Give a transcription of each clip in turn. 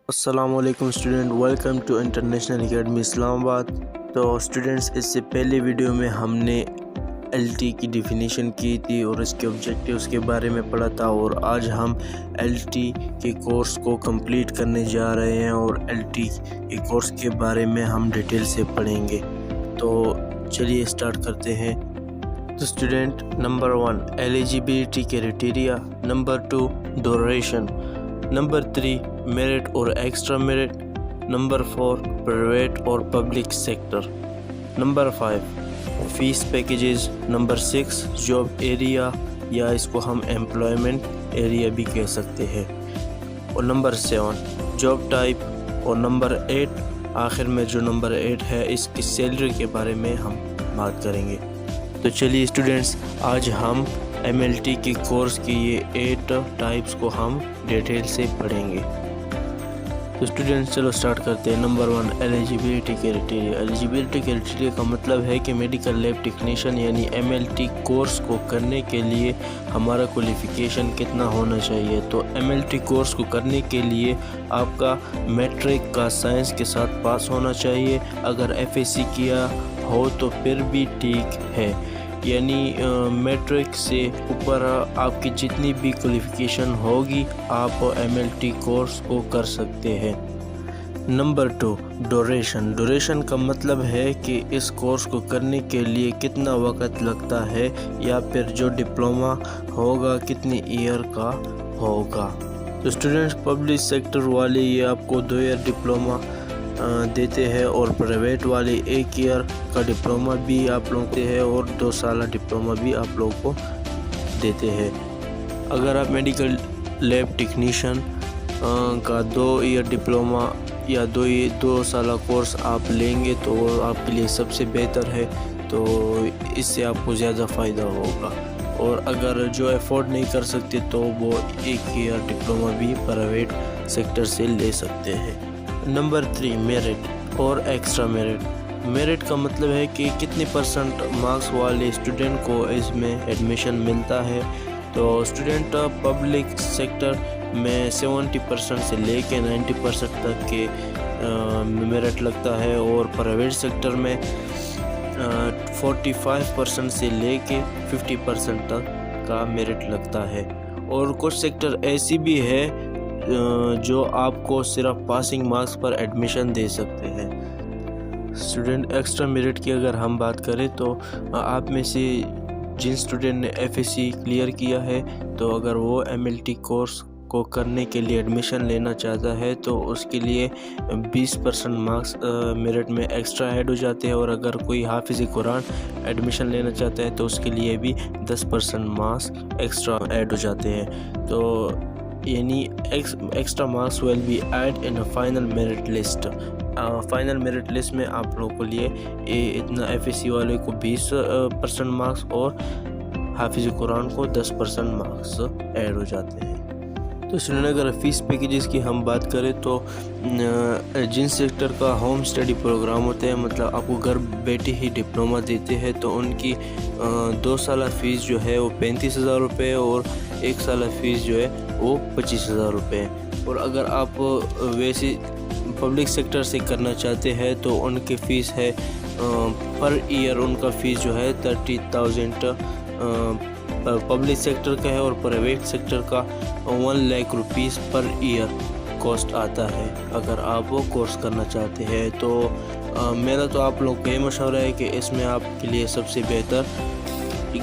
السلام علیکم student, welcome to international academy Islamabad. تو اسٹوڈنٹس، اس سے پہلے ویڈیو میں ہم نے ایل ٹی کی ڈیفینیشن کی تھی اور اس کے آبجیکٹیوز کے بارے میں پڑھا تھا، اور آج ہم ایل ٹی کے کورس کو کمپلیٹ کرنے جا رہے ہیں اور ایل ٹی کے کورس کے بارے میں ہم ڈیٹیل سے پڑھیں گے۔ تو چلیے اسٹارٹ کرتے ہیں۔ تو student, number 1 eligibility criteria, number 2 duration, number 3 merit اور ایکسٹرا میرٹ، نمبر 4 پرائیویٹ اور public sector, number 5 fees packages, number 6 job area یا اس کو ہم ایمپلائمنٹ ایریا بھی کہہ سکتے ہیں، اور نمبر 7 جاب ٹائپ، اور نمبر 8 آخر میں جو نمبر 8 ہے اس کی سیلری کے بارے میں ہم بات کریں گے۔ تو چلیے اسٹوڈنٹس، آج ہم ایم ایل ٹی کے کورس کی یہ 8 ٹائپس کو ہم ڈیٹیل سے پڑھیں گے۔ تو اسٹوڈنٹس چلو اسٹارٹ کرتے ہیں۔ Number 1 eligibility criteria. Eligibility criteria کا مطلب ہے کہ میڈیکل لیب ٹیکنیشین یعنی ایم ایل ٹی کورس کو کرنے کے لیے ہمارا کوالیفیکیشن کتنا ہونا چاہیے۔ تو ایم ایل ٹی کورس کو کرنے کے لیے آپ کا میٹرک کا سائنس کے ساتھ پاس ہونا چاہیے، اگر ایف ایس سی کیا ہو تو پھر بھی ٹھیک ہے، یعنی میٹرک سے اوپر آپ کی جتنی بھی کوالیفیکیشن ہوگی آپ ایم ایل ٹی کورس کو کر سکتے ہیں۔ Number 2 duration. ڈیوریشن کا مطلب ہے کہ اس کورس کو کرنے کے لیے کتنا وقت لگتا ہے، یا پھر جو ڈپلومہ ہوگا کتنی ایئر کا ہوگا۔ تو اسٹوڈنٹس، پبلک سیکٹر والے یہ آپ کو 2 ایئر ڈپلومہ دیتے ہیں، اور پرائیویٹ والے 1 ایئر کا ڈپلومہ بھی آپ لوگوں کو ہے، اور 2 سالہ ڈپلومہ بھی آپ لوگوں کو دیتے ہیں۔ اگر آپ میڈیکل لیب ٹیکنیشین کا 2 ایئر ڈپلومہ یا 2 سالہ کورس آپ لیں گے تو وہ آپ کے لیے سب سے بہتر ہے، تو اس سے آپ کو زیادہ فائدہ ہوگا، اور اگر جو افورڈ نہیں کر سکتے تو وہ 1 ایئر ڈپلومہ بھی پرائیویٹ سیکٹر سے لے سکتے ہیں۔ نمبر 3 میرٹ اور ایکسٹرا میرٹ۔ میرٹ کا مطلب ہے کہ کتنے پرسنٹ مارکس والے اسٹوڈنٹ کو اس میں ایڈمیشن ملتا ہے۔ تو اسٹوڈنٹ پبلک سیکٹر میں 70% سے لے کے 90% تک کے میرٹ لگتا ہے، اور پرائیویٹ سیکٹر میں 45% سے لے کے 50% تک کا میرٹ لگتا ہے، اور کچھ سیکٹر ایسی بھی ہے جو آپ کو صرف پاسنگ مارکس پر ایڈمیشن دے سکتے ہیں۔ اسٹوڈنٹ ایکسٹرا میرٹ کی اگر ہم بات کریں تو آپ میں سے جن اسٹوڈنٹ نے ایف ایس سی کلیئر کیا ہے، تو اگر وہ ایم ایل ٹی کورس کو کرنے کے لیے ایڈمیشن لینا چاہتا ہے تو اس کے لیے 20% مارکس میرٹ میں ایکسٹرا ایڈ ہو جاتے ہیں، اور اگر کوئی حافظ قرآن ایڈمیشن لینا چاہتا ہے تو اس کے لیے بھی 10% مارکس ایکسٹرا ایڈ ہو جاتے ہیں۔ تو یعنی extra marks will be add in final merit list. Final merit list میں آپ لوگوں کے لیے اتنا ایف ایس سی والے کو 20% مارکس اور حافظ قرآن کو 10% مارکس ایڈ ہو جاتے ہیں۔ تو سری نگر فیس پیکیجز کی ہم بات کریں تو جن سیکٹر کا ہوم اسٹڈی پروگرام ہوتے ہیں، مطلب آپ کو گھر بیٹھے ہی ڈپلومہ دیتے ہیں، تو ان کی 2 سالہ فیس جو ہے وہ 35,000 روپے، اور 1 سالہ فیس جو ہے وہ 25,000 روپے ہے۔ اور اگر آپ ویسے پبلک سیکٹر سے کرنا چاہتے ہیں تو ان کی فیس ہے پر ایئر، ان کا فیس جو ہے 30,000 پبلک سیکٹر کا ہے، اور پرائیویٹ سیکٹر کا 1 lakh rupees per year cost آتا ہے اگر آپ وہ کورس کرنا چاہتے ہیں۔ تو میرا تو آپ لوگوں کو یہ مشورہ ہے کہ اس میں آپ کے لیے سب سے بہتر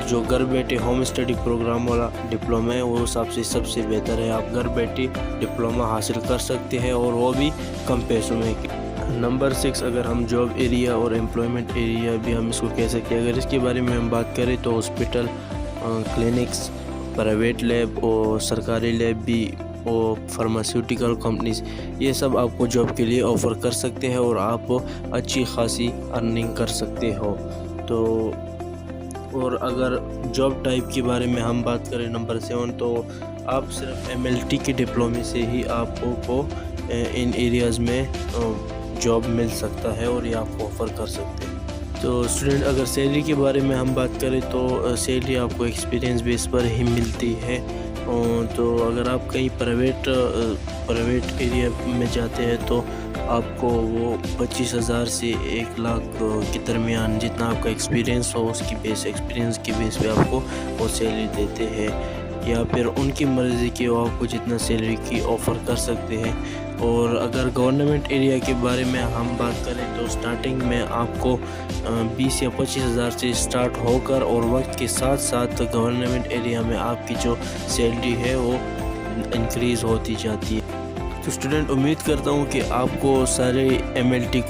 جو گھر بیٹھے ہوم اسٹڈی پروگرام والا ڈپلومہ ہے وہ سب سے بہتر ہے۔ آپ گھر بیٹھے ڈپلومہ حاصل کر سکتے ہیں، اور وہ بھی کم پیسوں میں۔ نمبر 6 اگر ہم جاب ایریا اور ایمپلائمنٹ ایریا بھی ہم اس کو کہہ سکتے ہیں، اگر اس کے بارے میں ہم بات کریں تو ہاسپٹل، کلینکس، پرائیویٹ لیب اور سرکاری لیب بھی، اور فارماسیوٹیکل کمپنیز، یہ سب آپ کو جاب کے لیے آفر کر سکتے ہیں، اور آپ اچھی خاصی ارننگ کر سکتے ہو۔ تو اور اگر جاب ٹائپ کے بارے میں ہم بات کریں نمبر 7، تو آپ صرف ایم ایل ٹی کے ڈپلومے سے ہی آپ کو ان ایریاز میں جاب مل سکتا ہے، اور یہ آپ کو آفر کر سکتے ہیں۔ تو اسٹوڈنٹ اگر سیلری کے بارے میں ہم بات کریں تو سیلری آپ کو ایکسپیرینس بیس پر ہی ملتی ہے، تو اگر آپ کہیں پرائیویٹ ایریا میں جاتے ہیں تو آپ کو وہ 25,000 سے 1 لاکھ کے درمیان جتنا آپ کا ایکسپیرینس ہو اس کی ایکسپیرینس کی بیس پہ آپ کو وہ سیلری دیتے ہیں، یا پھر ان کی مرضی کی وہ آپ کو جتنا سیلری کی آفر کر سکتے ہیں۔ اور اگر گورنمنٹ ایریا کے بارے میں ہم بات کریں تو سٹارٹنگ میں آپ کو 20 یا 25,000 سے سٹارٹ ہو کر اور وقت کے ساتھ ساتھ گورنمنٹ ایریا میں آپ کی جو سیلری ہے وہ انکریز ہوتی جاتی ہے۔ تو اسٹوڈنٹ امید کرتا ہوں کہ آپ کو سارے MLT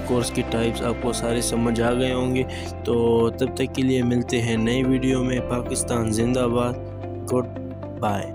کورس کی ٹائپس آپ کو سارے سمجھ آ گئے ہوں گے۔ تو تب تک کے لیے ملتے ہیں نئی ویڈیو میں۔ پاکستان زندہ باد، گڈ بائے۔